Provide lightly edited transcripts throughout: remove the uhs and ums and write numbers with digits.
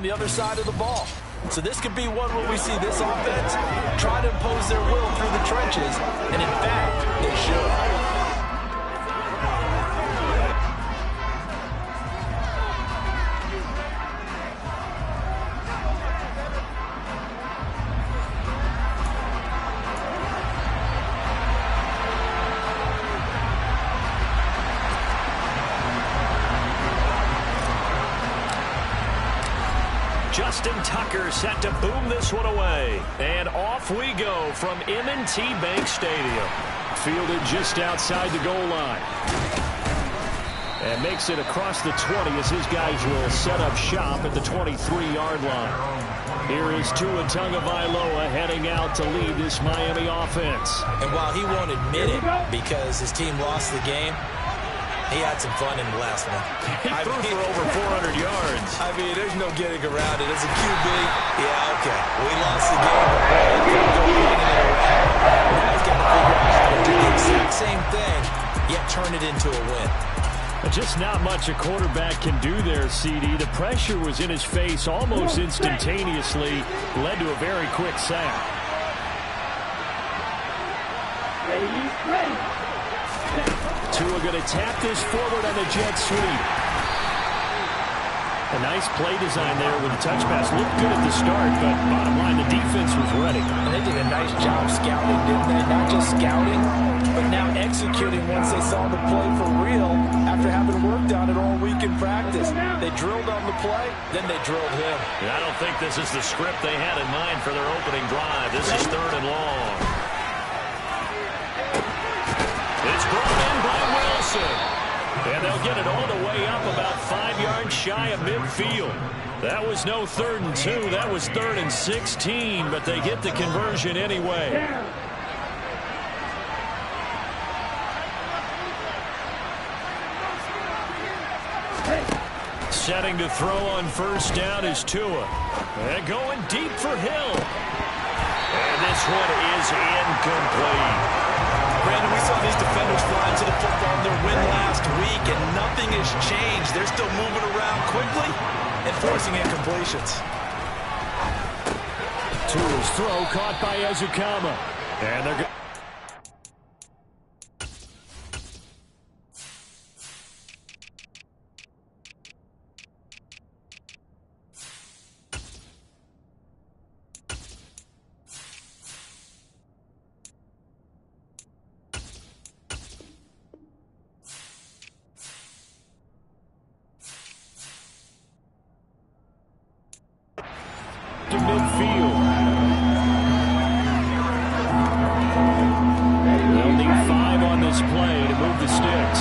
the other side of the ball. So this could be one where we see this offense try to impose their will through the trenches, and in fact, they should. Justin Tucker set to boom this one away. And off we go from M&T Bank Stadium. Fielded just outside the goal line. And makes it across the 20 as his guys will set up shop at the 23-yard line. Here is Tua Tagovailoa heading out to lead this Miami offense. And while he won't admit it because his team lost the game, he had some fun in the last one. He threw for over 400 yards. I mean, there's no getting around it. As a QB, yeah, okay. We lost the game, but boy, he couldn't go hanging it around. Now he's got to figure out how to do the exact same thing, yet turn it into a win. Just not much a quarterback can do there, CD. The pressure was in his face almost instantaneously. Led to a very quick sack. Tua going to tap this forward on the jet sweep. A nice play design there with the touch pass. Looked good at the start, but bottom line, the defense was ready. And they did a nice job scouting, didn't they? Not just scouting, but now executing once they saw the play for real after having worked on it all week in practice. They drilled on the play, then they drilled him. I don't think this is the script they had in mind for their opening drive. This is 3rd and long. It's brought in by Wilson. And they'll get it all the way up about 5 yards shy of midfield. That was no 3rd and 2. That was 3rd and 16, but they get the conversion anyway. Setting to throw on 1st down is Tua. And going deep for Hill. And this one is incomplete. Brandon, we saw these defenders flying to the football in their win last week, and nothing has changed. They're still moving around quickly and forcing incompletions. Tua's throw caught by Ezukama. And they're to midfield. They'll need 5 on this play to move the sticks.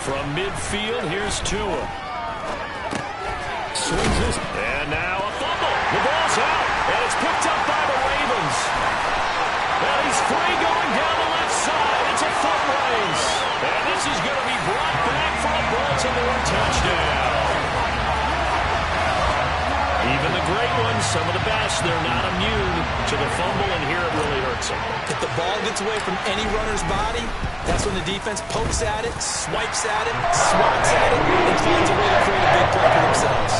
From midfield, here's Tua. Swings this, and now a fumble. The ball's out, and it's picked up by the Ravens. And he's free going down the left side. It's a foot race. And this is going to be brought back for a Baltimore touchdown. Even the great ones, some of the best, they're not immune to the fumble, and here it really hurts them. If the ball gets away from any runner's body, that's when the defense pokes at it, swipes at it, swats at it, and finds a way to create a big play for themselves.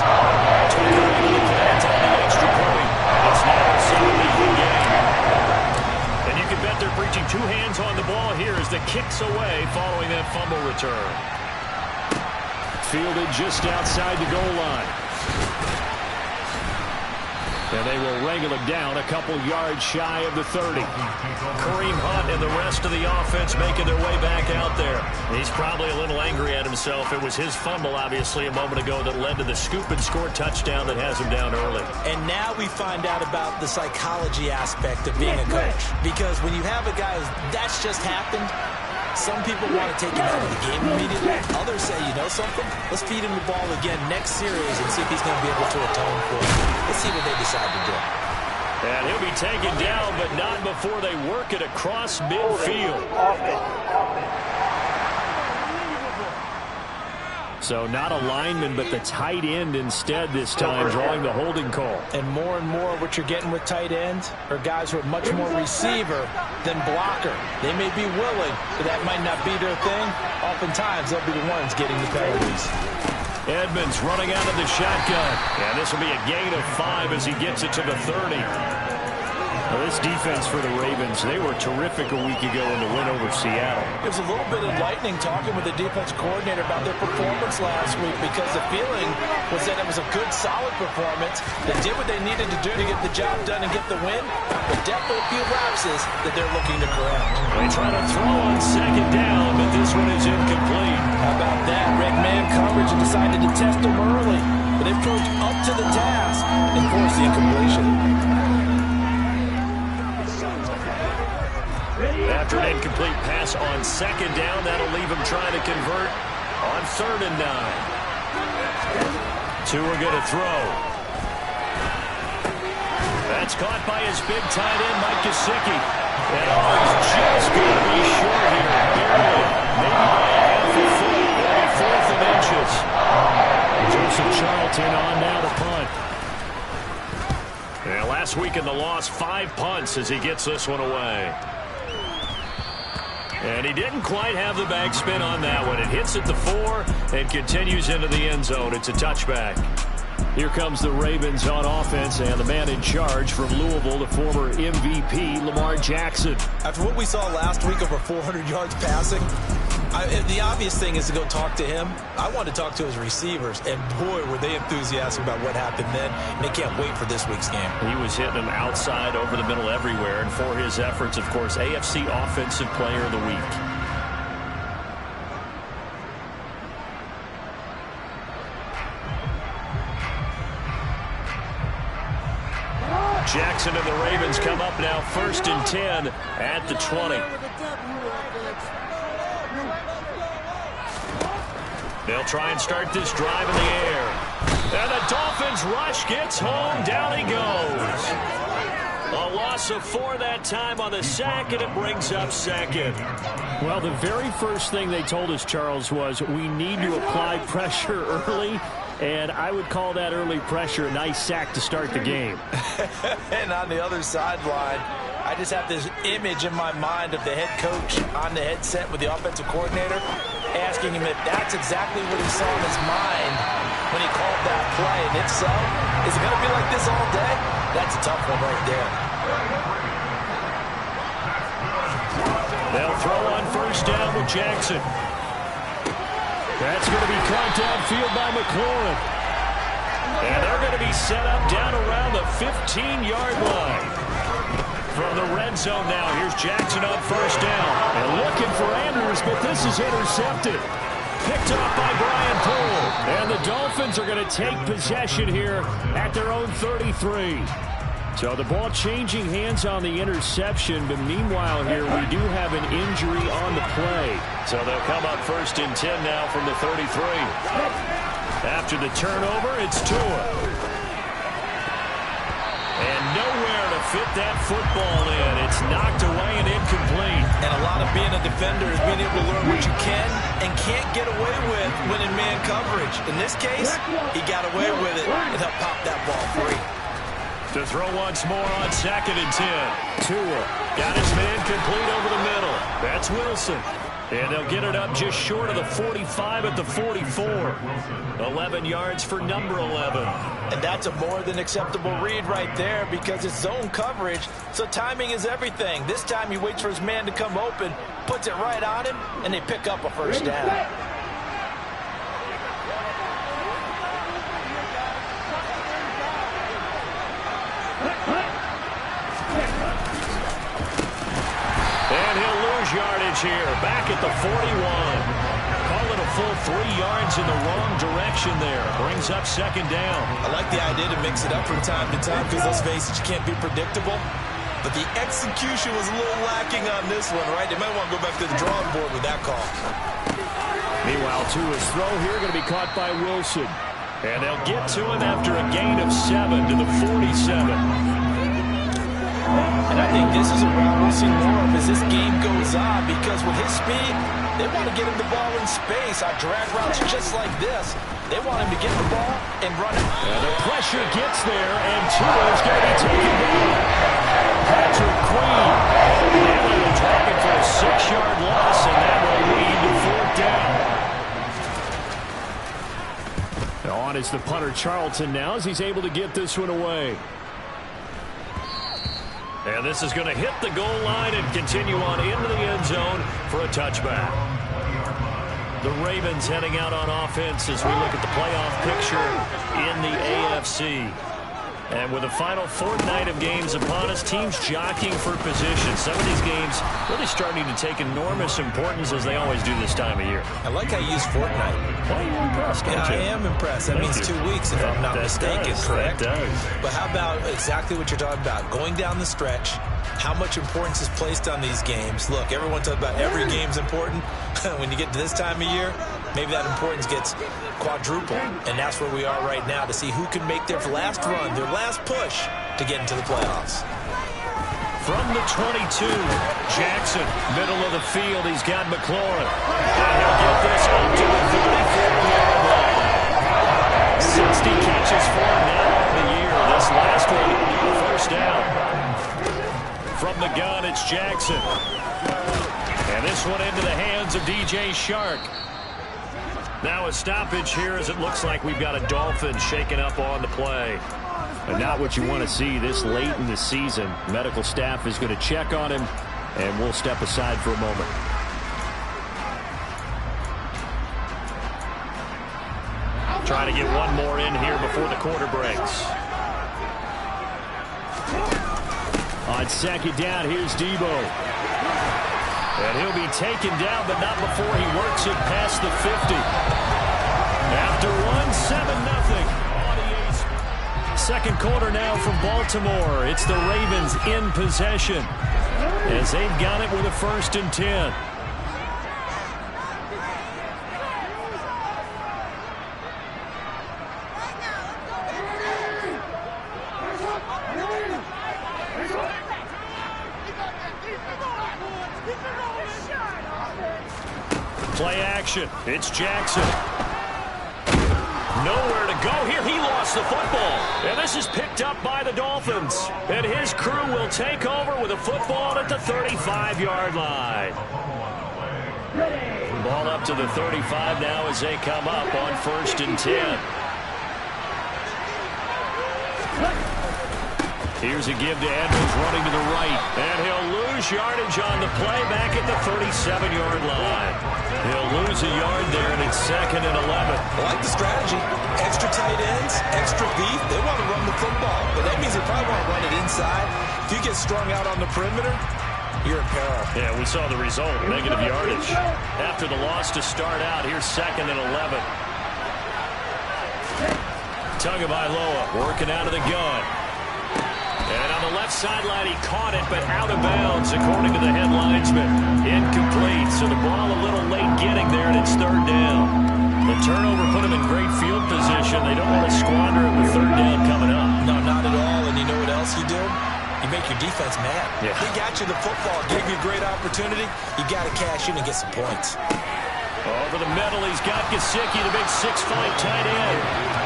Tucker into the plans on the extra point. It's now a 7-0 game. And you can bet they're preaching 2 hands on the ball here as the kick's away following that fumble return. Fielded just outside the goal line. And they will wrangle him down a couple yards shy of the 30. Kareem Hunt and the rest of the offense making their way back out there. He's probably a little angry at himself. It was his fumble, obviously, a moment ago that led to the scoop and score touchdown that has him down early. And now we find out about the psychology aspect of being a coach. Because when you have a guy that's just happened, some people want to take him out of the game immediately. Others say, you know something? Let's feed him the ball again next series and see if he's going to be able to atone for it. Let's see what they decide to do. And he'll be taken down, but not before they work it across midfield. So not a lineman, but the tight end instead this time, drawing the holding call. And more what you're getting with tight ends are guys who are much more receiver than blocker. They may be willing, but that might not be their thing. Oftentimes, they'll be the ones getting the penalties. Edmonds running out of the shotgun. And this will be a gain of 5 as he gets it to the 30. Well, this defense for the Ravens, they were terrific a week ago in the win over Seattle. It was a little bit enlightening talking with the defense coordinator about their performance last week, because the feeling was that it was a good, solid performance. They did what they needed to do to get the job done and get the win, but definitely a few lapses that they're looking to correct. They try to throw on second down, but this one is incomplete. How about that? Red man coverage and decided to test them early, but they proved up to the task and forced the incompletion. After an incomplete pass on second down, that'll leave him trying to convert on 3rd and 9. Two are going to throw. That's caught by his big tight end, Mike Gesicki. And he's just going to be short here. Barely. Maybe by a half a foot. It'll be 4th and inches. Joseph Charlton on now to punt. And last week in the loss, 5 punts as he gets this one away. And he didn't quite have the bag spin on that one. It hits at the 4 and continues into the end zone. It's a touchback. Here comes the Ravens on offense, and the man in charge from Louisville, the former MVP, Lamar Jackson. After what we saw last week, over 400 yards passing, the obvious thing is to go talk to him. I want to talk to his receivers, and boy, were they enthusiastic about what happened then, and they can't wait for this week's game. He was hitting them outside, over the middle, everywhere, and for his efforts, of course, AFC Offensive Player of the Week. Jackson and the Ravens come up now 1st and 10 at the 20. They'll try and start this drive in the air. And the Dolphins rush, gets home, down he goes. A loss of 4 that time on the sack, and it brings up 2nd. Well, the very first thing they told us, Charles, was we need to apply pressure early. And I would call that early pressure a nice sack to start the game. And on the other sideline, I just have this image in my mind of the head coach on the headset with the offensive coordinator asking him if that's exactly what he saw in his mind when he called that play. And if so, is it going to be like this all day? That's a tough one right there. They'll throw on 1st down with Jackson. That's going to be caught downfield by McLaurin. And they're going to be set up down around the 15-yard line. From the red zone now, here's Jackson on 1st down. And looking for Andrews, but this is intercepted. Picked up by Brian Poole. And the Dolphins are going to take possession here at their own 33. So the ball changing hands on the interception, but meanwhile here we do have an injury on the play. So they'll come up 1st and 10 now from the 33. After the turnover, it's Tua. And nowhere to fit that football in. It's knocked away and incomplete. And a lot of being a defender is being able to learn what you can and can't get away with when in man coverage. In this case, he got away with it and helped pop that ball free. To throw once more on 2nd and 10. Tua got his man complete over the middle. That's Wilson. And they'll get it up just short of the 45 at the 44. 11 yards for number 11. And that's a more than acceptable read right there because it's zone coverage, so timing is everything. This time he waits for his man to come open, puts it right on him, and they pick up a 1st down. And he'll lose yardage here, back at the 41. Call it a full 3 yards in the wrong direction there. Brings up 2nd down. I like the idea to mix it up from time to time because, let's face it, you can't be predictable. But the execution was a little lacking on this one, right? They might want to go back to the drawing board with that call. Meanwhile, Tua's throw here going to be caught by Wilson. And they'll get to him after a gain of 7 to the 47. And I think this is a route we'll see more of as this game goes on because with his speed, they want to get him the ball in space. On drag routes just like this, they want him to get the ball and run it. And the pressure gets there, and Tua is going to be taken down. Patrick Queen And they're dropping for a 6-yard loss, and that will lead to 4th down. On is the punter Charlton now as he's able to get this one away. And this is going to hit the goal line and continue on into the end zone for a touchback. The Ravens heading out on offense as we look at the playoff picture in the AFC. And with the final fortnight of games upon us, teams jockeying for position. Some of these games really starting to take enormous importance as they always do this time of year. I like how you use fortnight. Well, you're impressed, Yeah, aren't you? I am impressed. That means 2 weeks, if I'm not mistaken, correct? That does. But how about exactly what you're talking about? Going down the stretch, how much importance is placed on these games. Look, everyone talks about every game's important. When you get to this time of year, maybe that importance gets quadruple. And that's where we are right now to see who can make their last run, their last push to get into the playoffs. From the 22, Jackson, middle of the field. He's got McLaurin. And he'll get this up to the 34-yard line. 60 catches for him now on the year. This last one, first down. From the gun, it's Jackson. And this one into the hands of DJ Shark. Now a stoppage here as it looks like we've got a Dolphin shaken up on the play. And not what you want to see this late in the season. Medical staff is going to check on him, and we'll step aside for a moment. Trying to get one more in here before the quarter breaks. On second down, here's Debo. And he'll be taken down, but not before he works it past the 50. After one, 7-0. Second quarter now from Baltimore. It's the Ravens in possession as they've got it with a 1st and 10. Play action. It's Jackson. Nowhere to go here. He lost the football. And this is picked up by the Dolphins. And his crew will take over with a football at the 35-yard line. Ball up to the 35 now as they come up on 1st and 10. Here's a give to Edmonds running to the right. And he'll lose yardage on the play back at the 37-yard line. He'll lose a yard there, and it's 2nd and 11. I like the strategy. Extra tight ends, extra beef. They want to run the football, but that means they probably want to run it inside. If you get strung out on the perimeter, you're in peril. Yeah, we saw the result, negative yardage. After the loss to start out, here's 2nd and 11. Tagovailoa working out of the gun. And on the left sideline, he caught it, but out of bounds, according to the head linesman. Incomplete, so the ball a little late getting there, and it's 3rd down. The turnover put him in great field position. They don't want to squander it with 3rd down coming up. No, not at all. And you know what else you do? You make your defense mad. Yeah. He got you the football, gave you a great opportunity. You got to cash in and get some points. Over the middle, he's got Gesicki, the big 6'5" tight end.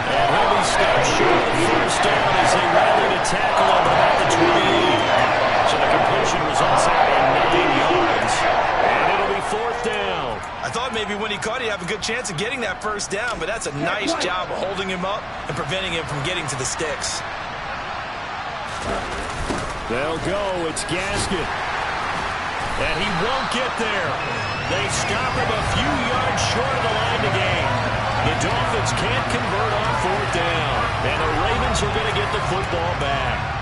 And he'll be stopped short of the 1st down as they rally to tackle him about the 28. So the completion results out in 9 yards. And it'll be 4th down. I thought maybe when he caught it, he'd have a good chance of getting that 1st down, but that's a nice job of holding him up and preventing him from getting to the sticks. They'll go. It's Gaskin. And he won't get there. They stop him a few yards short of the line to gain. The Dolphins can't convert on 4th down. And the Ravens are going to get the football back.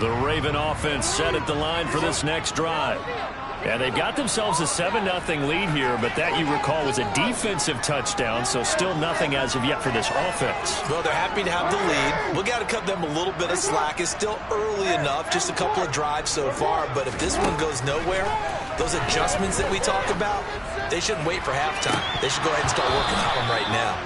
The Raven offense set at the line for this next drive. Yeah, they've got themselves a 7-0 lead here, but that, you recall, was a defensive touchdown, so still nothing as of yet for this offense. Well, they're happy to have the lead. We've got to cut them a little bit of slack. It's still early enough, just a couple of drives so far, but if this one goes nowhere, those adjustments that we talk about, they shouldn't wait for halftime. They should go ahead and start working on them right now.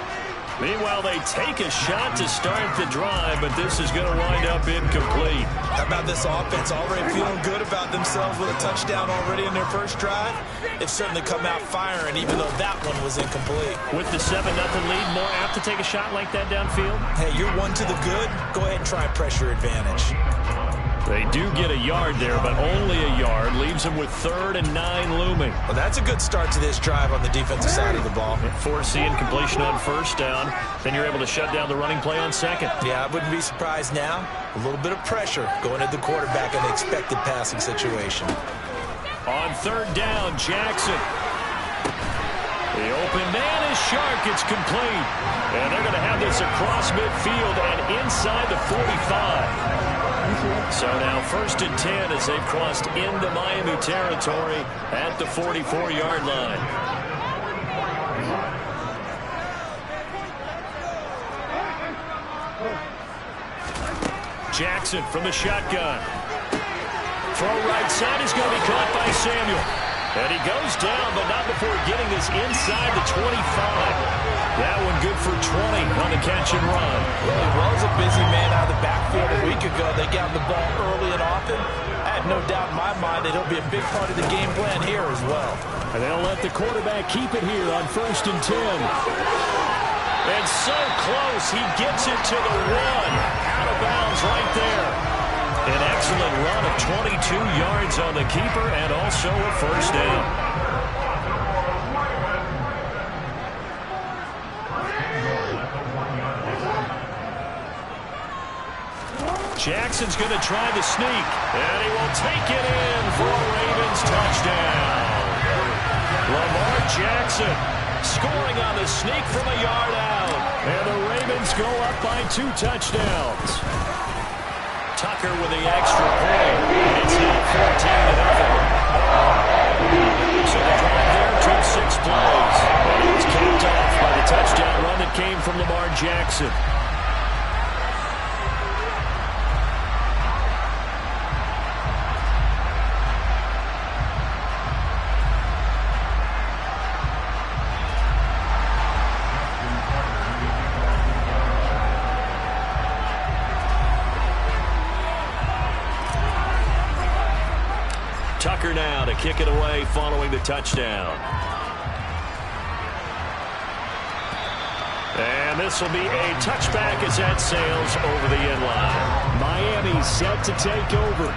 Meanwhile, they take a shot to start the drive, but this is going to wind up incomplete. How about this offense already feeling good about themselves with a touchdown already in their first drive? They've certainly come out firing, even though that one was incomplete. With the 7-0 lead, more apt to take a shot like that downfield? Hey, you're one to the good. Go ahead and try pressure advantage. They do get a yard there, but only a yard. Leaves them with 3rd and 9 looming. Well, that's a good start to this drive on the defensive side of the ball. Forcing completion on first down. Then you're able to shut down the running play on second. Yeah, I wouldn't be surprised now. A little bit of pressure going at the quarterback in the expected passing situation. On 3rd down, Jackson. The open man is Shark. It's complete. And they're going to have this across midfield and inside the 45. So now 1st and 10 as they've crossed into Miami territory at the 44-yard line. Jackson from the shotgun. Throw right side is going to be caught by Samuel. And he goes down, but not before getting this inside the 25. That one good for 20 on the catch and run. Well, he was a busy man out of the backfield a week ago. They got the ball early and often. I have no doubt in my mind that he'll be a big part of the game plan here as well. And they'll let the quarterback keep it here on 1st and 10. And so close, he gets it to the 1. Out of bounds right there. An excellent run of 22 yards on the keeper and also a 1st down. Jackson's going to try the sneak, and he will take it in for a Ravens touchdown. Lamar Jackson scoring on the sneak from a yard out. And the Ravens go up by 2 touchdowns. Tucker with the extra point. It's now 14-0. So the drive there took 6 plays. And it was capped off by the touchdown run that came from Lamar Jackson. Tucker now to kick it away following the touchdown. And this will be a touchback as that sails over the end line. Miami set to take over.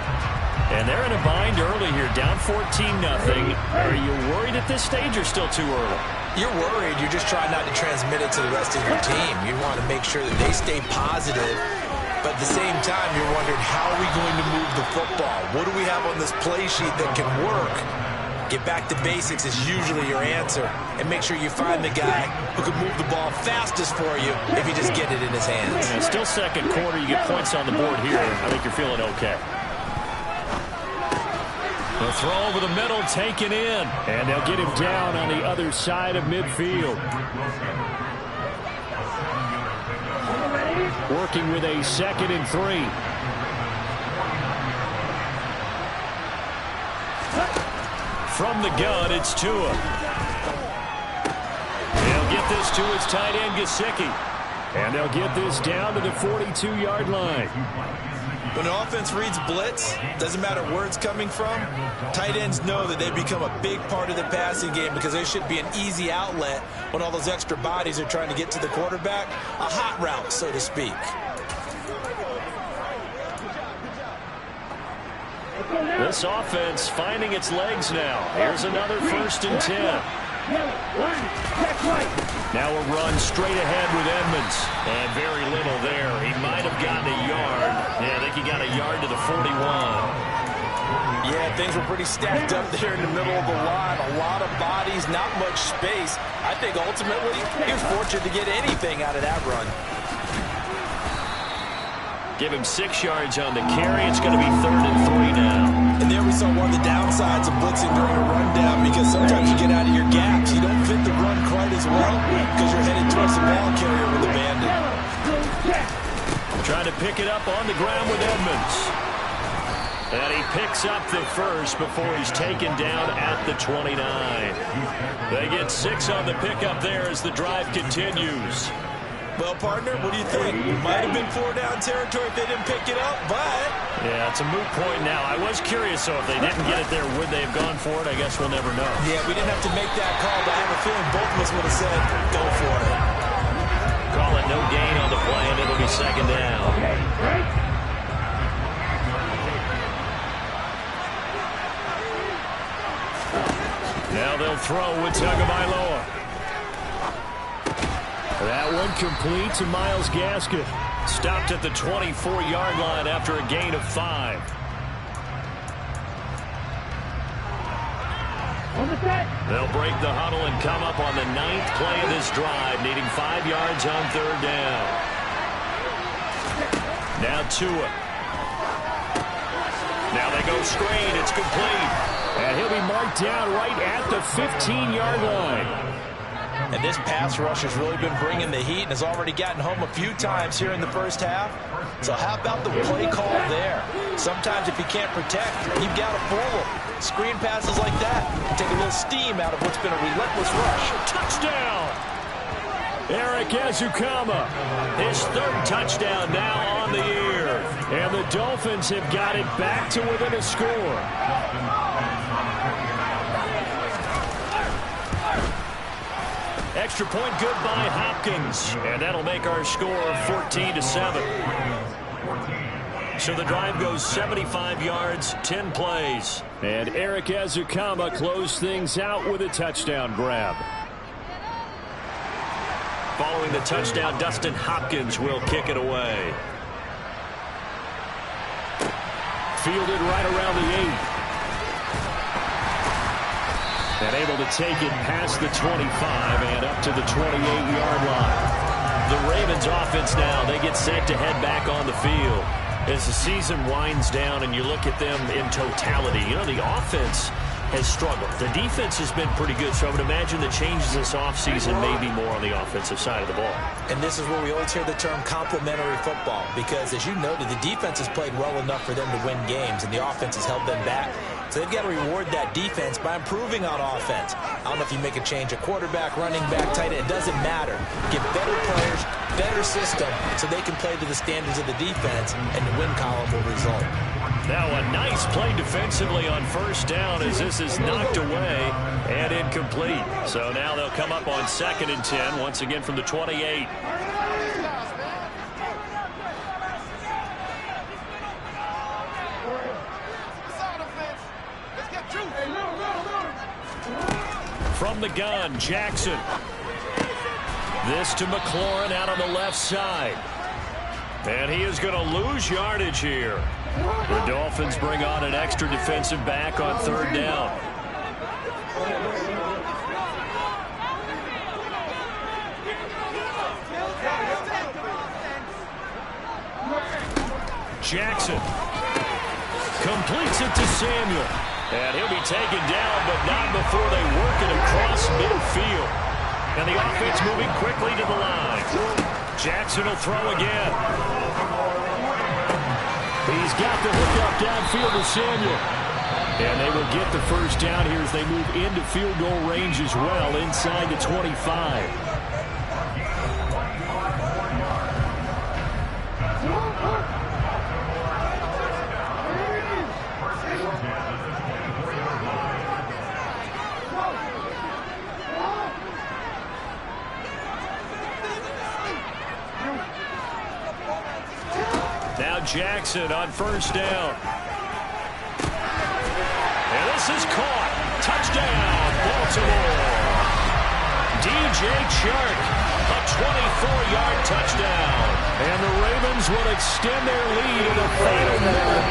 And they're in a bind early here, down 14-0. Are you worried at this stage or still too early? You're worried. You're just trying not to transmit it to the rest of your team. You want to make sure that they stay positive. But at the same time, you're wondering, how are we going to move the football? What do we have on this play sheet that can work? Get back to basics is usually your answer. And make sure you find the guy who can move the ball fastest for you if you just get it in his hands. Yeah, still second quarter. You get points on the board here. I think you're feeling okay. The throw over the middle taken in. And they'll get him down on the other side of midfield. Working with a 2nd and 3. From the gun, it's Tua. They'll get this to his tight end, Gesicki. And they'll get this down to the 42-yard line. When an offense reads blitz, doesn't matter where it's coming from, tight ends know that they become a big part of the passing game because there should be an easy outlet when all those extra bodies are trying to get to the quarterback. A hot route, so to speak. This offense finding its legs now. Here's another 1st and 10. Now a run straight ahead with Edmonds. And very little there. He might have gotten a yard. Yeah, I think he got a yard to the 41. Yeah, things were pretty stacked up there in the middle of the line. A lot of bodies, not much space. I think ultimately he was fortunate to get anything out of that run. Give him 6 yards on the carry. It's going to be 3rd and 3 now. And there we saw one of the downsides of blitzing during a rundown, because sometimes you get out of your gaps. You don't fit the run quite as well because you're headed towards the ball carrier with the bandit. Trying to pick it up on the ground with Edmonds. And he picks up the first before he's taken down at the 29. They get 6 on the pickup there as the drive continues. Well, partner, what do you think? Might have been 4-down territory if they didn't pick it up, but... Yeah, it's a moot point now. I was curious, so if they didn't get it there, would they have gone for it? I guess we'll never know. Yeah, we didn't have to make that call, but I have a feeling both of us would have said, go for it. Call it no gain on the play, and it'll be second down. Okay, break. Now they'll throw with Tagovailoa. That one complete to Myles Gaskin. Stopped at the 24-yard line after a gain of 5. They'll break the huddle and come up on the 9th play of this drive, needing 5 yards on 3rd down. Now Tua. Now they go screen. It's complete. And he'll be marked down right at the 15-yard line. And this pass rush has really been bringing the heat and has already gotten home a few times here in the first half. So how about the play call there? Sometimes if you can't protect, you've got to fool them. Screen passes like that take a little steam out of what's been a relentless rush. Touchdown! Eric Ezukama, his 3rd touchdown now on the year. And the Dolphins have got it back to within a score. Extra point good by Hopkins. And that'll make our score 14-7. So the drive goes 75 yards, 10 plays. And Eric Ezukama closed things out with a touchdown grab. Following the touchdown, Dustin Hopkins will kick it away. Fielded right around the 8. And able to take it past the 25 and up to the 28-yard line. The Ravens offense now, they get set to head back on the field. As the season winds down and you look at them in totality, you know, the offense has struggled. The defense has been pretty good, so I would imagine the changes this offseason may be more on the offensive side of the ball. And this is where we always hear the term complementary football, because as you noted, the defense has played well enough for them to win games, and the offense has held them back. So they've got to reward that defense by improving on offense. I don't know if you make a change, a quarterback, running back, tight end, it doesn't matter. Get better players, better system, so they can play to the standards of the defense, and the win column will result. Now a nice play defensively on 1st down as this is knocked away and incomplete. So now they'll come up on 2nd and 10, once again from the 28. From the gun, Jackson. This to McLaurin out on the left side. And he is going to lose yardage here. The Dolphins bring on an extra defensive back on 3rd down. Jackson completes it to Samuel. And he'll be taken down, but not before they work it across midfield. And the offense moving quickly to the line. Jackson will throw again. He's got the hook up downfield to Samuel. And they will get the 1st down here as they move into field goal range as well, inside the 25. Jackson on 1st down. And this is caught. Touchdown, Baltimore. DJ Chark, a 24-yard touchdown. And the Ravens will extend their lead in the final minute.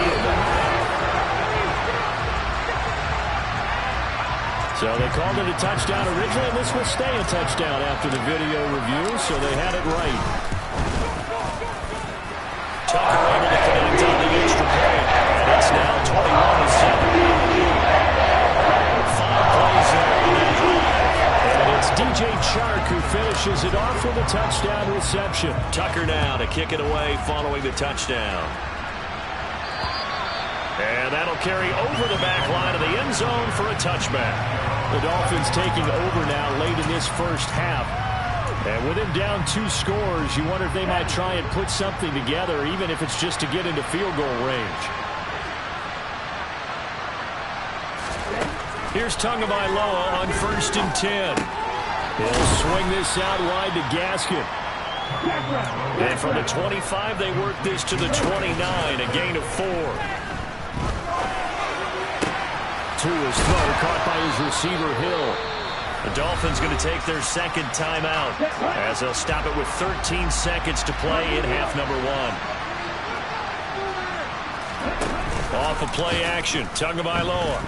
So they called it a touchdown originally, and this will stay a touchdown after the video review, so they had it right. Tucker able to connect on the extra point, and it's now 21-7. 5 plays there on that drive. And it's DJ Chark who finishes it off with a touchdown reception. Tucker now to kick it away following the touchdown. And that'll carry over the back line of the end zone for a touchback. The Dolphins taking over now late in this first half. And with him down 2 scores, you wonder if they might try and put something together, even if it's just to get into field goal range. Here's Tagovailoa on 1st and 10. He'll swing this out wide to Gaskin. And from the 25, they work this to the 29, a gain of 4. Tua's throw caught by his receiver, Hill. The Dolphins going to take their second timeout as they'll stop it with 13 seconds to play in half number 1. Off of play action, Tagovailoa.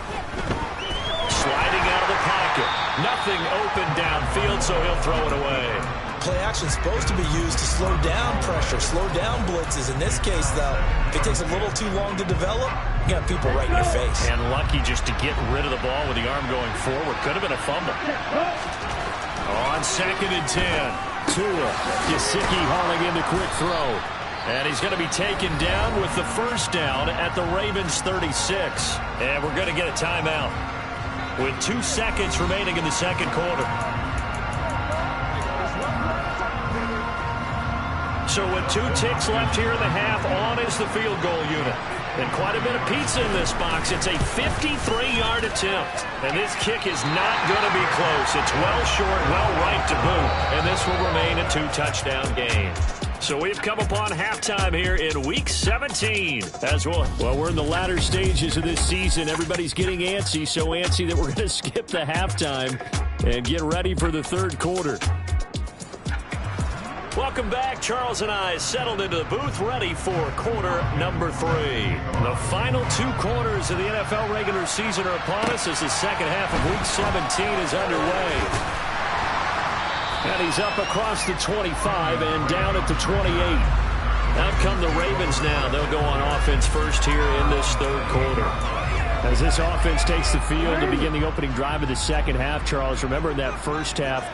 Sliding out of the pocket. Nothing open downfield, so he'll throw it away. Play action is supposed to be used to slow down pressure, slow down blitzes. In this case, though, if it takes a little too long to develop, you got people right in your face. And lucky just to get rid of the ball with the arm going forward. Could have been a fumble. On 2nd and 10. Tua. Gesicki hauling in the quick throw. And he's going to be taken down with the first down at the Ravens 36. And we're going to get a timeout with 2 seconds remaining in the second quarter. So with 2 ticks left here in the half, on is the field goal unit. And quite a bit of pizza in this box. It's a 53-yard attempt. And this kick is not going to be close. It's well short, well right to boot. And this will remain a 2-touchdown game. So we've come upon halftime here in Week 17 as well. Well, we're in the latter stages of this season. Everybody's getting antsy, so antsy that we're going to skip the halftime and get ready for the third quarter. Welcome back. Charles and I settled into the booth, ready for quarter number 3. The final 2 quarters of the NFL regular season are upon us as the second half of Week 17 is underway. And he's up across the 25 and down at the 28. Out come the Ravens now. They'll go on offense first here in this third quarter. As this offense takes the field to begin the opening drive of the second half, Charles, remember in that first half,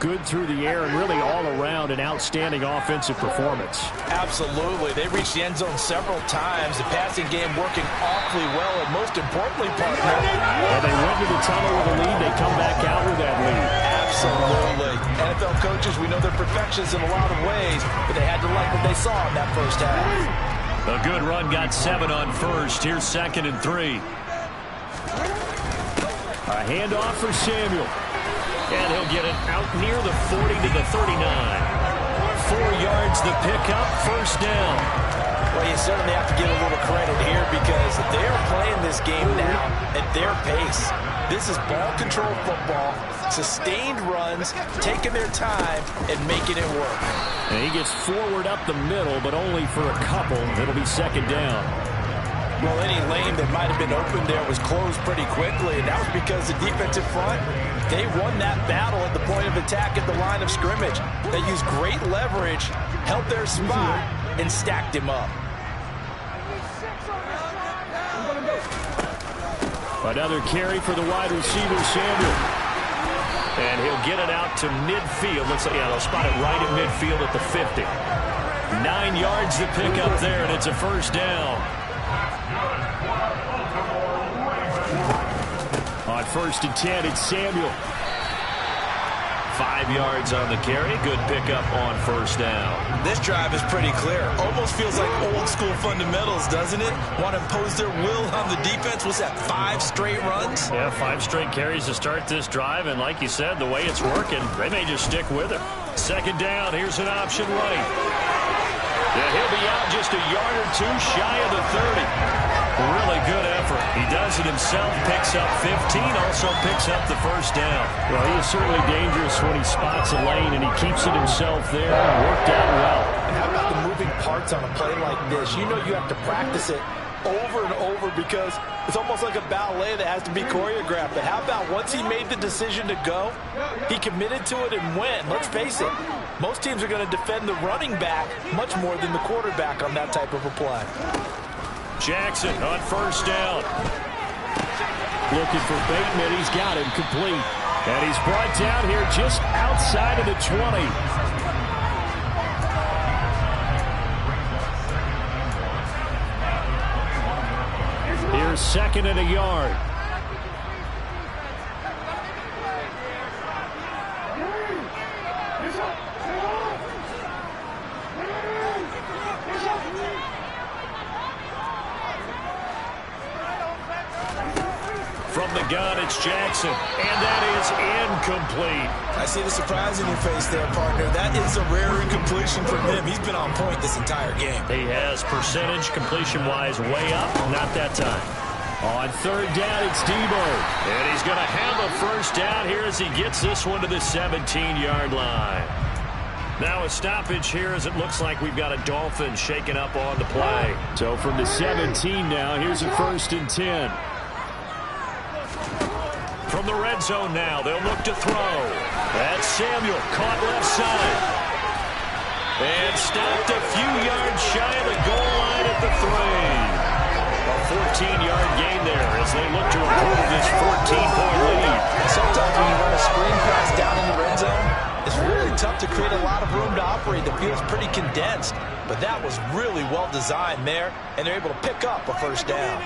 good through the air and really all around an outstanding offensive performance. Absolutely. They reached the end zone several times. The passing game working awfully well, and most importantly, partner. Well, they went to the tunnel with a lead. They come back out with that lead. Absolutely. NFL coaches, we know they're perfectionists in a lot of ways, but they had to like what they saw in that first half. A good run got 7 on first. Here's 2nd and 3. A handoff for Samuel. And he'll get it out near the 40 to the 39. 4 yards the pickup, first down. Well, you certainly have to give a little credit here because they are playing this game now at their pace. This is ball control football, sustained runs, taking their time and making it work. And he gets forward up the middle, but only for a couple. It'll be second down. Well, any lane that might have been open there was closed pretty quickly, and that was because the defensive front, they won that battle at the point of attack at the line of scrimmage. They used great leverage, held their spot, and stacked him up. Another carry for the wide receiver, Samuel. And he'll get it out to midfield. Looks like, yeah, they'll spot it right at midfield at the 50. 9 yards to pick up there, and it's a first down. On 1st and 10, it's Samuel. 5 yards on the carry. Good pickup on first down. This drive is pretty clear. Almost feels like old school fundamentals, doesn't it? Want to impose their will on the defense. What's that, 5 straight runs? Yeah, 5 straight carries to start this drive. And like you said, the way it's working, they may just stick with it. Second down, here's an option right. Yeah, he'll be out just a yard or 2 shy of the 30. Really good effort. He does it himself, picks up 15, also picks up the first down. Well, he is certainly dangerous when he spots a lane, and he keeps it himself there. Worked out well. And how about the moving parts on a play like this? You know you have to practice it over and over because it's almost like a ballet that has to be choreographed. But how about once he made the decision to go, he committed to it and went. Let's face it, most teams are going to defend the running back much more than the quarterback on that type of a play. Jackson on first down. Looking for Bateman. He's got him complete. And he's brought down here just outside of the 20. Here's 2nd and a yard. From the gun, it's Jackson. And that is incomplete. I see the surprise in your face there, partner. That is a rare incompletion from him. He's been on point this entire game. He has percentage completion-wise way up. Not that time. On third down, it's Debo. And he's going to have a first down here as he gets this one to the 17-yard line. Now a stoppage here as it looks like we've got a Dolphin shaking up on the play. So from the 17 now, here's a 1st and 10. From the red zone now, they'll look to throw. That's Samuel, caught left side. And stopped a few yards shy of the goal line at the 3. A 14-yard gain there as they look to improve this 14-point lead. Sometimes when you run a screen pass down in the red zone, it's really tough to create a lot of room to operate. The field's pretty condensed, but that was really well designed there, and they're able to pick up a first down.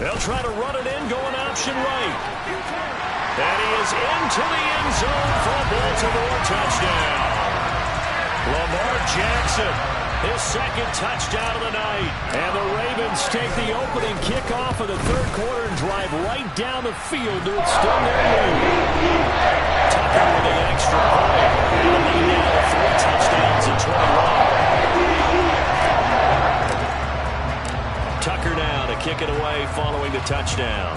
They'll try to run it in, going option right. And he is into the end zone for a Baltimore touchdown. Lamar Jackson, his second touchdown of the night. And the Ravens take the opening kickoff of the third quarter and drive right down the field to extend their lead. Tucker with the extra point. And the lead now 3 touchdowns in 21. Tucker now to kick it away following the touchdown.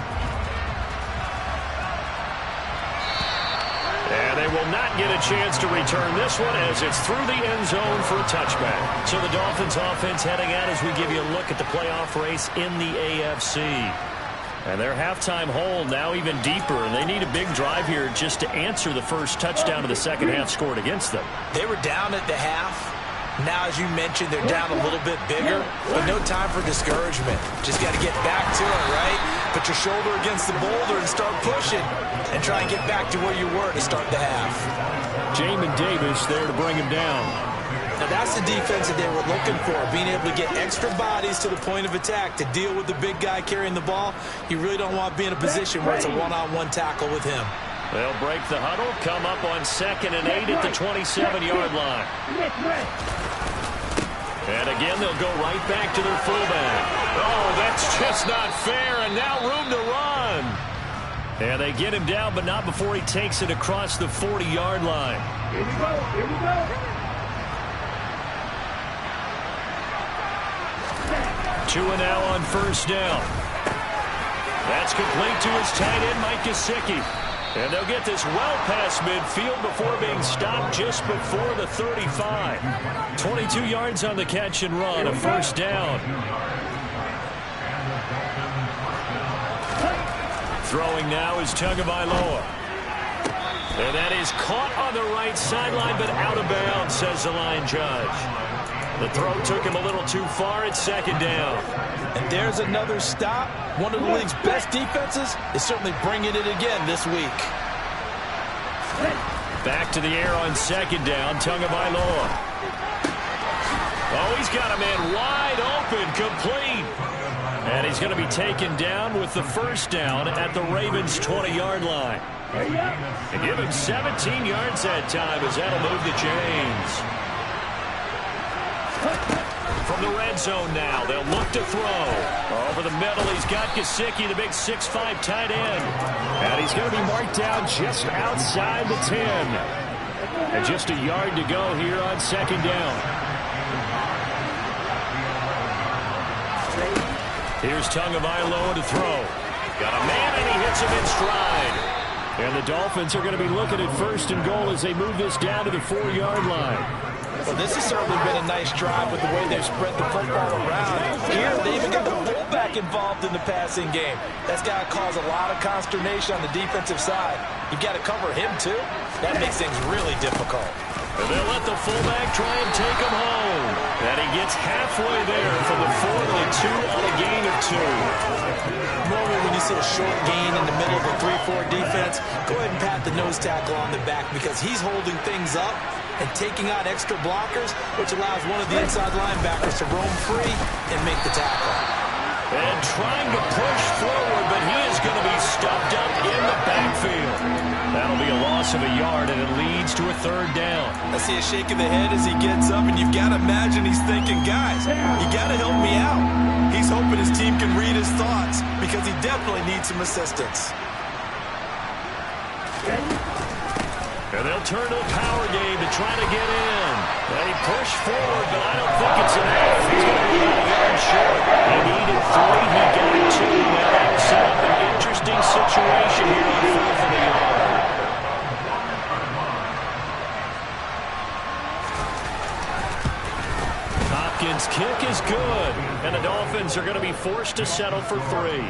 And they will not get a chance to return this one as it's through the end zone for a touchback. So the Dolphins offense heading out as we give you a look at the playoff race in the AFC. And their halftime hole now even deeper, and they need a big drive here just to answer the first touchdown of the second half scored against them. They were down at the half. Now, as you mentioned, they're down a little bit bigger, but no time for discouragement. Just got to get back to it, right? Put your shoulder against the boulder and start pushing, and try and get back to where you were to start the half. Jamin Davis there to bring him down. Now, that's the defense that they were looking for, being able to get extra bodies to the point of attack to deal with the big guy carrying the ball. You really don't want to be in a position where it's a one-on-one tackle with him. They'll break the huddle, come up on 2nd and 8 at the 27-yard line. And again, they'll go right back to their fullback. Oh, that's just not fair, and now room to run. And they get him down, but not before he takes it across the 40-yard line. Here we go, here we go. 2 and now on first down. That's complete to his tight end, Mike Gesicki. And they'll get this well past midfield before being stopped just before the 35. 22 yards on the catch and run, a first down. Throwing now is Tagovailoa. And that is caught on the right sideline, but out of bounds, says the line judge. The throw took him a little too far at 2nd down. And there's another stop. One of the league's best defenses is certainly bringing it again this week. Back to the air on 2nd down, Tagovailoa. Oh, he's got a man wide open, complete. And he's going to be taken down with the first down at the Ravens' 20-yard line. And give him 17 yards that time as that'll move the chains. From the red zone now, they'll look to throw. Over the middle, he's got Gesicki, the big 6'5" tight end. And he's going to be marked down just outside the 10. And just a yard to go here on 2nd down. Here's Tagovailoa to throw. Got a man, and he hits him in stride. And the Dolphins are going to be looking at 1st and goal as they move this down to the 4-yard line. Well, this has certainly been a nice drive with the way they've spread the football around. Here, they even got the fullback involved in the passing game. That's got to cause a lot of consternation on the defensive side. You've got to cover him, too. That makes things really difficult. And they'll let the fullback try and take him home. And he gets halfway there from the 4 to the 2 on a gain of 2. Normally, when you see a short gain in the middle of a 3-4 defense, go ahead and pat the nose tackle on the back because he's holding things up and taking out extra blockers, which allows one of the inside linebackers to roam free and make the tackle. And trying to push forward, but he is going to be stuffed up in the backfield. That'll be a loss of a yard, and it leads to a 3rd down. I see a shake of the head as he gets up, and you've got to imagine he's thinking, guys, you got to help me out. he's hoping his team can read his thoughts because he definitely needs some assistance. And they'll turn to a power game to try to get in. They push forward, but I don't think it's enough. He's going to be about a yard short. He needed 3. He got 2. Now that'll set up an interesting situation here on 4th and a yard. Hopkins' kick is good, and the Dolphins are going to be forced to settle for 3.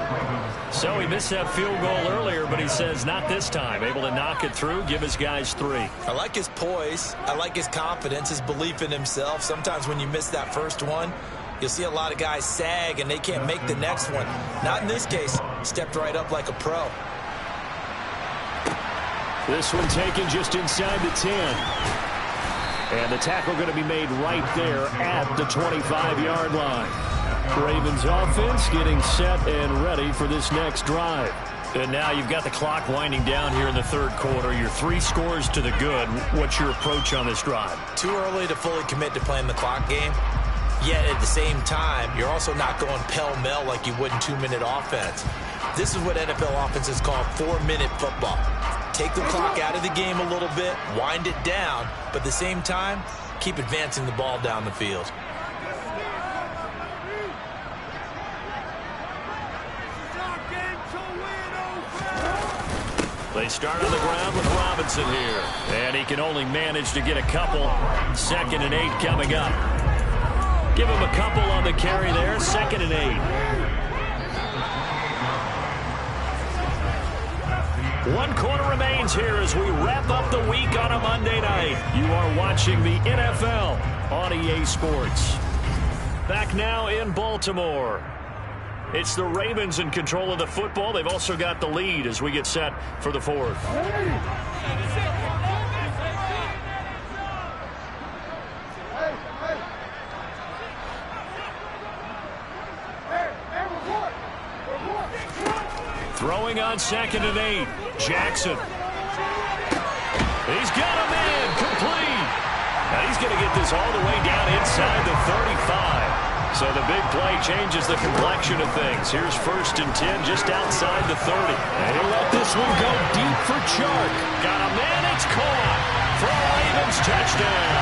So he missed that field goal earlier, but he says not this time. Able to knock it through, give his guys 3. I like his poise. I like his confidence, his belief in himself. Sometimes when you miss that first one, you'll see a lot of guys sag and they can't make the next one. Not in this case. Stepped right up like a pro. This one taken just inside the 10. And the tackle going to be made right there at the 25-yard line. Ravens offense getting set and ready for this next drive. And now you've got the clock winding down here in the 3rd quarter. You're 3 scores to the good. What's your approach on this drive? Too early to fully commit to playing the clock game. Yet at the same time, you're also not going pell-mell like you would in 2-minute offense. This is what NFL offenses call 4-minute football. Take the clock out of the game a little bit, wind it down, but at the same time, keep advancing the ball down the field. They start on the ground with Robinson here. And he can only manage to get a couple. 2nd and 8 coming up. Give him a couple on the carry there. 2nd and 8. 1 quarter remains here as we wrap up the week on a Monday night. You are watching the NFL on EA Sports. Back now in Baltimore. It's the Ravens in control of the football. They've also got the lead as we get set for the 4th. Throwing on 2nd and 8. Jackson. He's got a man complete. Now he's going to get this all the way down inside the 35. So the big play changes the complexion of things. Here's 1st and 10 just outside the 30. And he'll let this one go deep for Chark. Got a man, it's caught for a Ravens touchdown.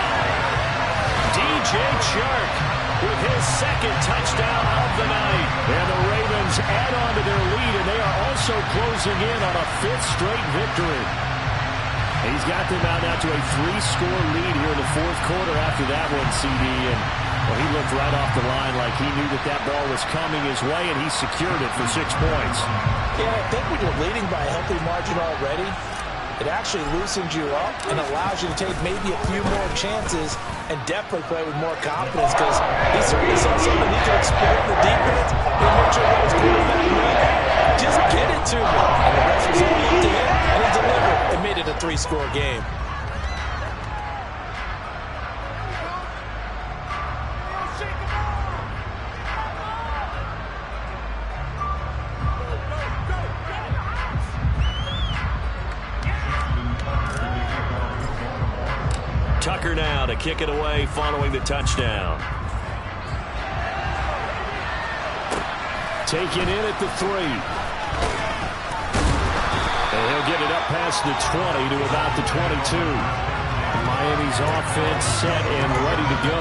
DJ Chark with his 2nd touchdown of the night. And the Ravens add on to their lead, and they are also closing in on a 5th straight victory. He's got them out now to a 3-score lead here in the 4th quarter after that one, CD. And well, he looked right off the line like he knew that ball was coming his way, and he secured it for 6 points. Yeah, I think when you're leading by a healthy margin already, it actually loosens you up and allows you to take maybe a few more chances and definitely play with more confidence because he certainly saw something he could exploit the defense and make sure that his quarterback knew just get it to me. And the rest was all up to him, and he delivered and made it a 3-score game. Tucker now to kick it away following the touchdown. Taken in at the 3. And he'll get it up past the 20 to about the 22. Miami's offense set and ready to go.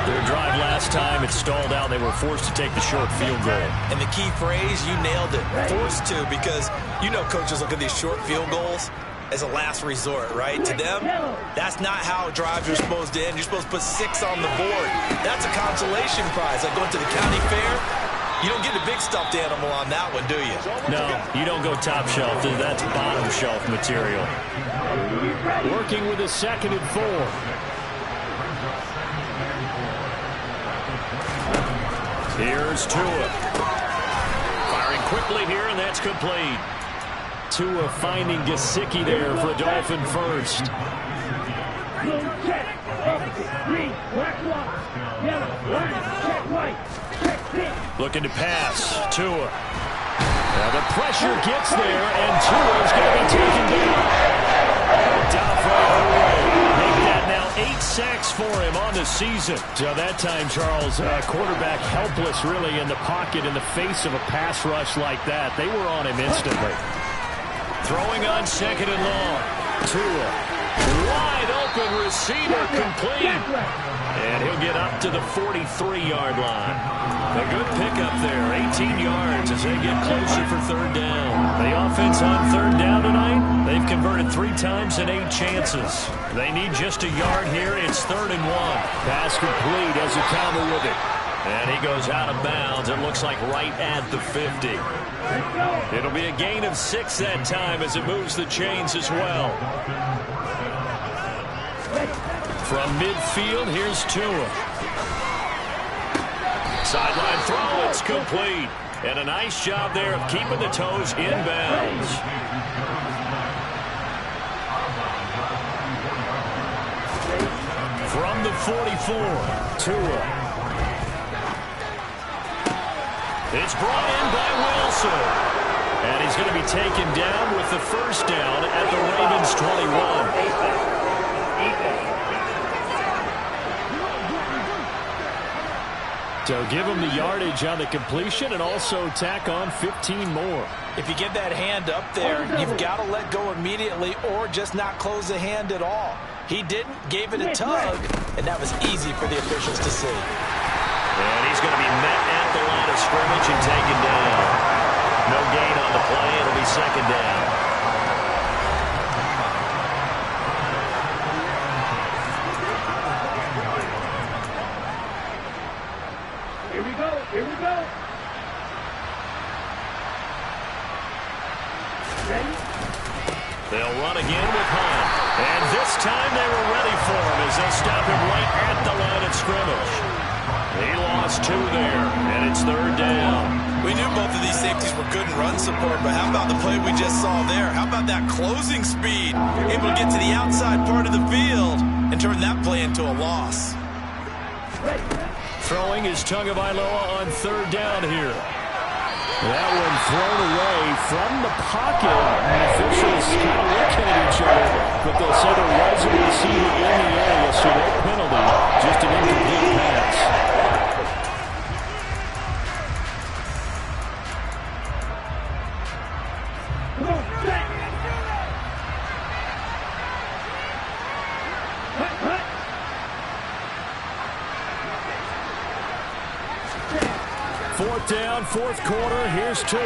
Their drive last time, it stalled out. They were forced to take the short field goal. And the key phrase, you nailed it, forced to, because you know coaches look at these short field goals as a last resort, right? To them, that's not how drives are supposed to end. You're supposed to put 6 on the board. That's a consolation prize. Like going to the county fair, you don't get a big stuffed animal on that one, do you? No, you don't go top shelf. That's bottom shelf material. Working with a 2nd and 4. Here's Tua. Firing quickly here, and that's complete. Tua finding Gesicki there for a Dolphin first. Looking to pass. Tua. Now the pressure gets there, and Tua is going to be taken down. Make that now 8 sacks for him on the season. So that time, Charles, quarterback helpless really in the pocket in the face of a pass rush like that. They were on him instantly. Throwing on 2nd and long. Tua. Wide open receiver complete. And he'll get up to the 43-yard line. A good pickup there, 18 yards as they get closer for 3rd down. The offense on 3rd down tonight, they've converted 3 times in 8 chances. They need just a yard here. It's 3rd and 1. Pass complete as a counter with it. And he goes out of bounds. It looks like right at the 50. It'll be a gain of 6 that time as it moves the chains as well. From midfield, here's Tua. Sideline throw, it's complete. And a nice job there of keeping the toes inbounds. From the 44, Tua. It's brought in by Wilson. And he's going to be taken down with the 1st down at the Ravens 21. So give him the yardage on the completion and also tack on 15 more. If you get that hand up there, you've got to let go immediately or just not close the hand at all. He didn't, gave it a tug, and that was easy for the officials to see. And he's going to be met at the line of scrimmage and taken down. No gain on the play. It'll be 2nd down. Here we go. Ready? They'll run again with Hunt. And this time they were ready for him as they stop him right at the line of scrimmage. He lost 2 there, and it's 3rd down. We knew both of these safeties were good in run support, but how about the play we just saw there? How about that closing speed? Able to get to the outside part of the field and turn that play into a loss. Throwing is Tagovailoa on 3rd down here. That one thrown away from the pocket. And officials kind of looking at each other, but they'll say there was a receiver in the area, so no penalty, just an incomplete pass. Fourth down, 4th quarter. Here's Tua.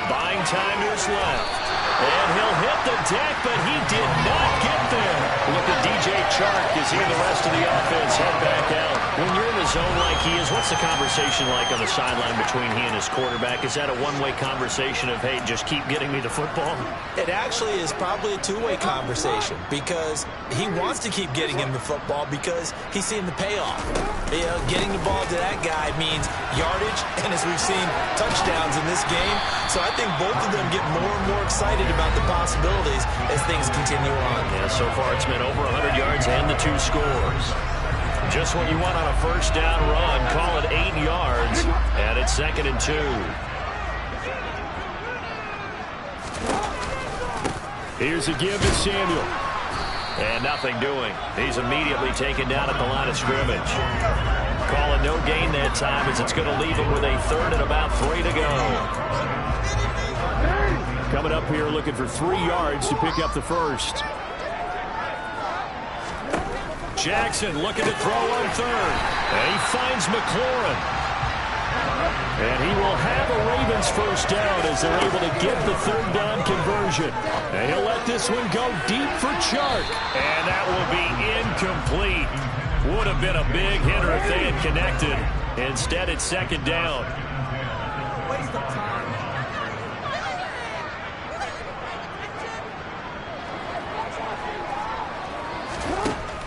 Buying time to his left. And he'll hit the deck, but he did not get there. Look at DJ Chark as he and the rest of the offense head back out. When you're in the zone like he is, what's the conversation like on the sideline between he and his quarterback? Is that a one-way conversation of, hey, just keep getting me the football? It actually is probably a two-way conversation because he wants to keep getting him the football because he's seeing the payoff. You know, getting the ball to that guy means yardage, and as we've seen, touchdowns in this game. So I think both of them get more and more excited about the possibilities as things continue on. Yeah, so far it's been over 100 yards and the 2 scores. Just what you want on a 1st down run. Call it 8 yards, and it's 2nd and 2. Here's a give to Samuel. And nothing doing. He's immediately taken down at the line of scrimmage. Call it no gain that time as it's going to leave him with a 3rd and about 3 to go. Coming up here looking for 3 yards to pick up the 1st. Jackson looking to throw on 3rd. And he finds McLaurin. And he will have a Ravens 1st down as they're able to get the 3rd down conversion. And he'll let this one go deep for Chark. And that will be incomplete. Would have been a big hitter if they had connected. Instead, it's 2nd down. Waste of time.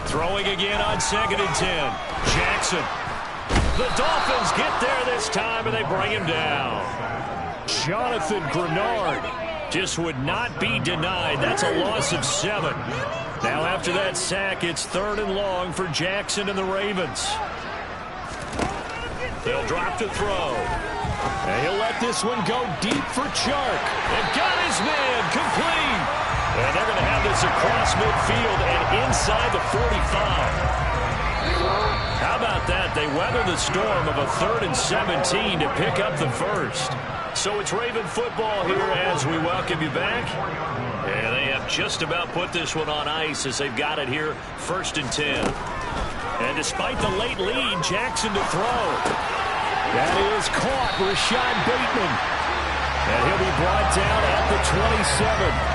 Throwing again on 2nd and 10. Jackson. The Dolphins get there this time, and they bring him down. Jonathan Grenard just would not be denied. That's a loss of 7. Now after that sack, it's 3rd and long for Jackson and the Ravens. They'll drop to throw. And he'll let this one go deep for Chark. And got his man complete. And they're going to have this across midfield and inside the 45. How about that? They weather the storm of a 3rd and 17 to pick up the first. So it's Raven football here as we welcome you back. And they have just about put this one on ice as they've got it here, 1st and 10. And despite the late lead, Jackson to throw. That is caught, Rashad Bateman. And he'll be brought down at the 27.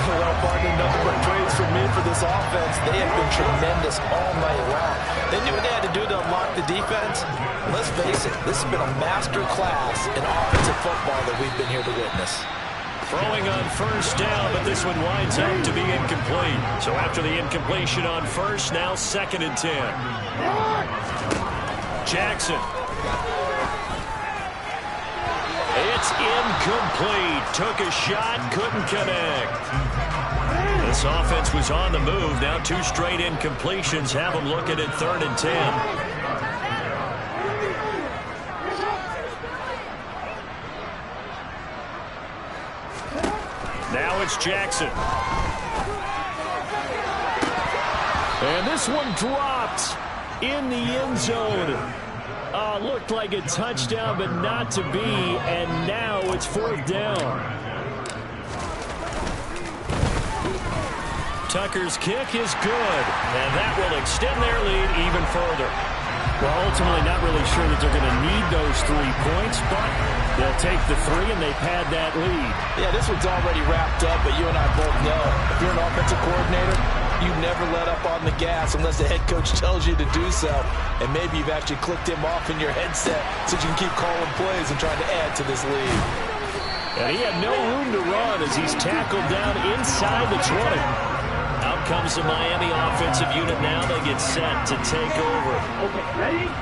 Well, partner, nothing but praise from me for this offense. They have been tremendous all night long. They knew what they had to do to unlock the defense. Let's face it, this has been a master class in offensive football that we've been here to witness. Throwing on 1st down, but this one winds up to be incomplete. So after the incompletion on 1st, now 2nd and 10. Jackson. It's incomplete. Took a shot, couldn't connect. This offense was on the move. Now 2 straight incompletions have them looking at 3rd and 10. Now it's Jackson. And this one dropped in the end zone. Looked like a touchdown, but not to be. And now it's 4th down. Tucker's kick is good. And that will extend their lead even further. Well, ultimately not really sure that they're going to need those 3 points, but they'll take the 3 and they've had that lead. Yeah, this one's already wrapped up, but you and I both know if you're an offensive coordinator, you never let up on the gas unless the head coach tells you to do so. And maybe you've actually clicked him off in your headset so you can keep calling plays and trying to add to this lead. And he had no room to run as he's tackled down inside the 20. Out comes the Miami offensive unit now. They get set to take over.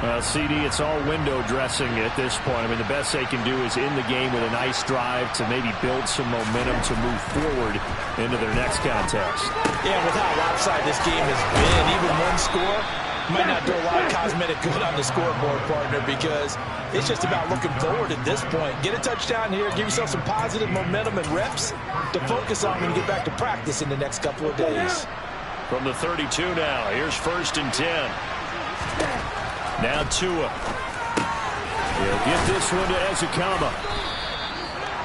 Well, CD, it's all window dressing at this point. I mean, the best they can do is in the game with a nice drive to maybe build some momentum to move forward into their next contest. Yeah, with how lopsided this game has been, even one score might not do a lot of cosmetic good on the scoreboard, partner, because it's just about looking forward at this point. Get a touchdown here, give yourself some positive momentum and reps to focus on when you get back to practice in the next couple of days. From the 32 now, here's 1st and 10. Now Tua. He'll get this one to Ezekama.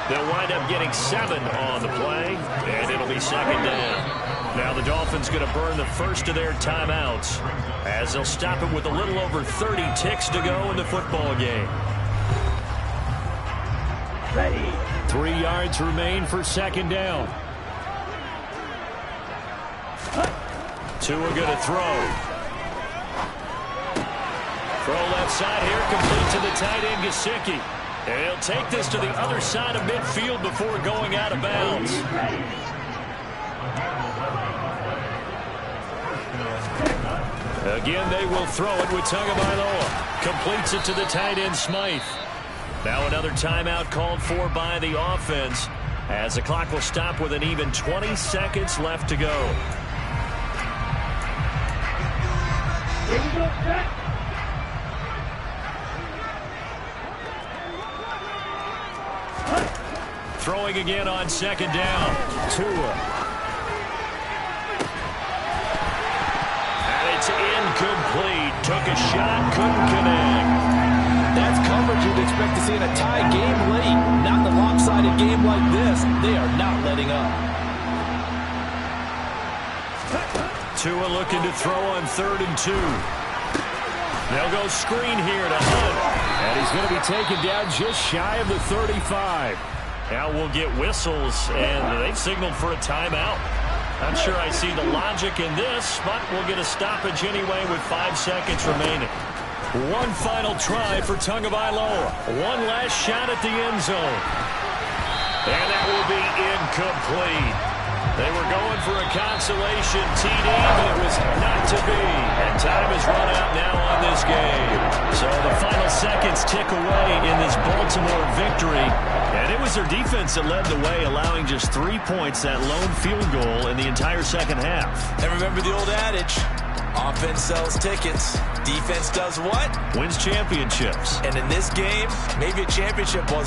They'll wind up getting 7 on the play, and it'll be 2nd down. Now the Dolphins going to burn the first of their timeouts as they'll stop it with a little over 30 ticks to go in the football game. Ready. 3 yards remain for 2nd down. Tua going to throw. Throw left side here, complete to the tight end, Gesicki. And he'll take this to the other side of midfield before going out of bounds. Again, they will throw it with Tagovailoa. Completes it to the tight end, Smythe. Now another timeout called for by the offense as the clock will stop with an even 20 seconds left to go. Here we go, set. Throwing again on 2nd down. Tua. And it's incomplete. Took a shot, couldn't connect. That's coverage you'd expect to see in a tie game late. Not in a lopsided game like this. They are not letting up. Tua looking to throw on 3rd and 2. They'll go screen here to Hunt. And he's going to be taken down just shy of the 35. Now we'll get whistles, and they've signaled for a timeout. Not sure I see the logic in this, but we'll get a stoppage anyway with 5 seconds remaining. One final try for Tagovailoa. One last shot at the end zone. And that will be incomplete. They were going for a consolation TD, but it was not to be. And time has run out now on this game. So the final seconds tick away in this Baltimore victory. And it was their defense that led the way, allowing just 3 points, that lone field goal in the entire second half. And remember the old adage, offense sells tickets. Defense does what? Wins championships. And in this game, maybe a championship wasn't